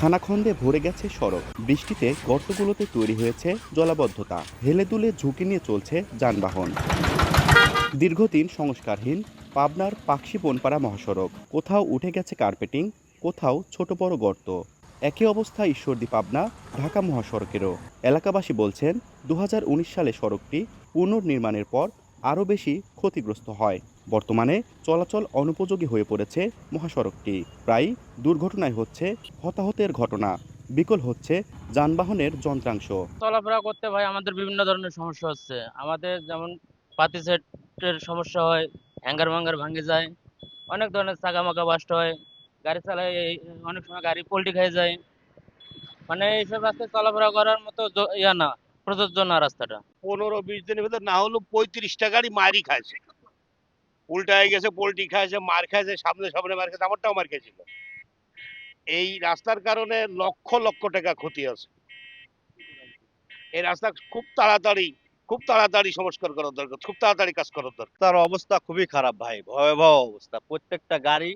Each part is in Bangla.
খানাখন্দে ভরে গেছে সড়ক, বৃষ্টিতে গর্তগুলোতে তৈরি হয়েছে জলাবদ্ধতা, হেলে দুলে ঝুঁকি নিয়ে চলছে যানবাহন। দীর্ঘদিন সংস্কারহীন পাবনার পাকশী বনপাড়া মহাসড়ক, কোথাও উঠে গেছে কার্পেটিং, কোথাও ছোট বড় গর্ত। একই অবস্থা ঈশ্বরদী পাবনা ঢাকা মহাসড়কেরও। এলাকাবাসী বলছেন ২০১৯ সালে সড়কটি পুনর্নির্মাণের পর আরও বেশি ক্ষতিগ্রস্ত হয়। বর্তমানে চলাচল অনুপযোগী হয়ে পড়েছে মহাসড়কটি। প্রায় দুর্ঘটনায় হচ্ছে হতাহতের ঘটনা, বিকল হচ্ছে যানবাহনের যন্ত্রাংশ। চলাফেরা করতে ভাই আমাদের বিভিন্ন ধরনের সমস্যা হচ্ছে। আমাদের যেমন পাতি সেটের সমস্যা হয়, হ্যাঙ্গার ভাঙ্গার ভাঙে যায়, অনেক ধরনের চাকা-মাকা বাস্ট হয়, গাড়ি চালায় অনেক সময় গাড়ি পল্টি খেয়ে যায়। মানে এইসব রাস্তায় চলাফেরা করার মতো না, প্রযোজ্য না রাস্তাটা। ১৫-২০ দিনের ভিতর না হলেও ৩৫টা গাড়ি মারই খাইছে, উল্টায় গেছে, পোল্টি খাইছে, মার খাইছে, সামনে সামনে মার খাইছে, আমারটাও মার খাইছিল। এই রাস্তার কারণে লক্ষ লক্ষ টাকা ক্ষতি আছে। এই রাস্তা খুব তাড়াতাড়ি সংস্কার করার দরকার, খুব তাড়াতাড়ি কাজ করার দরকার। তার অবস্থা খুবই খারাপ ভাই, ভয়াবহ অবস্থা। প্রত্যেকটা গাড়ি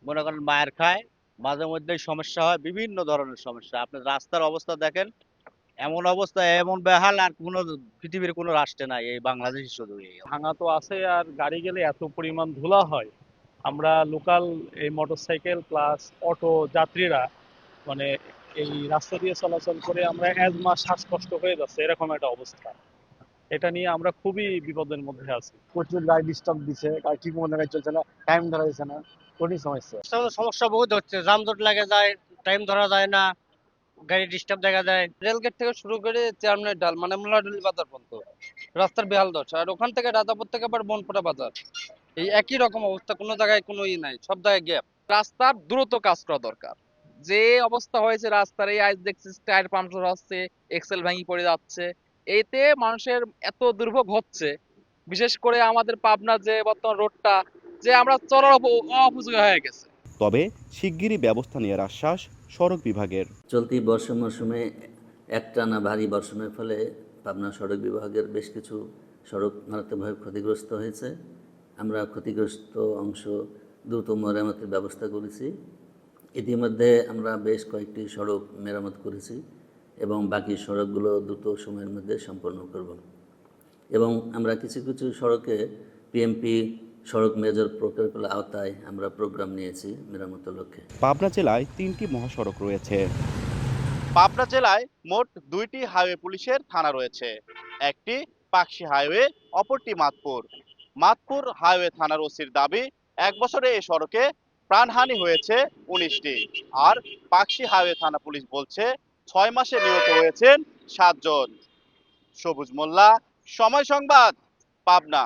মনে করেন মায়ের খায়, মাঝে মধ্যেই সমস্যা হয়, বিভিন্ন ধরনের সমস্যা। আপনি রাস্তার অবস্থা দেখেন, এমন অবস্থা, এমন বেহাল আর কোনো পৃথিবীর কোনো রাষ্ট্রে নাই, এই বাংলাদেশই শুধু এই। ভাঙা তো আছে, আর গাড়ি গেলে এত পরিমাণ ধুলা হয়। আমরা লোকাল এই মোটরসাইকেল প্লাস অটো যাত্রীরা মানে এই রাস্তা দিয়ে চলাচল করে আমরা অ্যাজমা, শ্বাসকষ্ট হয়ে যাচ্ছে, এরকম একটা অবস্থা। এটা নিয়ে আমরা খুবই বিপদের মধ্যে আছি। প্রচুর গাড়ি ডিস্টার্ব দিচ্ছে, গাড়ি ঠিক মতো গাড়ি চলছে না, টাইম ধরা যাচ্ছে না, কঠিন সমস্যা। সমস্যা বহুত হচ্ছে, যানজট লাগে যায়, টাইম ধরা যায় না, গাড়ি ডিস্টার্ব দেখা যায়। রেলগেট থেকে শুরু করে চেয়ারম্যানের ডাল মানে মোল্লাডুলি বাজার পর্যন্ত রাস্তার বেহাল দশা। আর ওখান থেকে রাজাপুর থেকে আবার বনপাড়া বাজার, এই একই রকম অবস্থা, কোনো জায়গায় কোনো নাই, সব জায়গায় গ্যাপ। রাস্তার দ্রুত কাজ করা দরকার। যে অবস্থা হয়েছে রাস্তার, এই আজ দেখছিস টায়ার পাংচার হচ্ছে, এক্সেল ভেঙে পড়ে যাচ্ছে, এতে মানুষের এত দুর্ভোগ হচ্ছে। বিশেষ করে আমাদের পাবনা যে বর্তমান রোডটা, যে আমরা চলার উপযোগী হয়ে গেছে। তবে শিগগিরই ব্যবস্থা নেওয়ার আশ্বাস সড়ক বিভাগের। চলতি বর্ষা মৌসুমে একটানা ভারী বর্ষণের ফলে পাবনা সড়ক বিভাগের বেশ কিছু সড়ক মারাত্মকভাবে ক্ষতিগ্রস্ত হয়েছে। আমরা ক্ষতিগ্রস্ত অংশ দ্রুত মেরামতের ব্যবস্থা করেছি। ইতিমধ্যে আমরা বেশ কয়েকটি সড়ক মেরামত করেছি এবং বাকি সড়কগুলো দ্রুত সময়ের মধ্যে সম্পন্ন করব। এবং আমরা কিছু কিছু সড়কে পিএমপি সড়ক মেজর প্রকল্পের আওতায় আমরা প্রোগ্রাম নিয়েছি মেরামতের লক্ষ্যে। পাবনা জেলায় ৩টি মহাসড়ক রয়েছে। পাবনা জেলায় মোট 2টি হাইওয়ে পুলিশের থানা রয়েছে। একটি পাকশী হাইওয়ে, অপরটি মাতপুর হাইওয়ে থানার ওসির দাবি 1 বছরে এই সড়কে প্রাণহানি হয়েছে 19টি। আর পাকশী হাইওয়ে থানা পুলিশ বলছে 6 মাসে নিহত হয়েছেন 7 জন। সবুজ মোল্লা, সময় সংবাদ, পাবনা।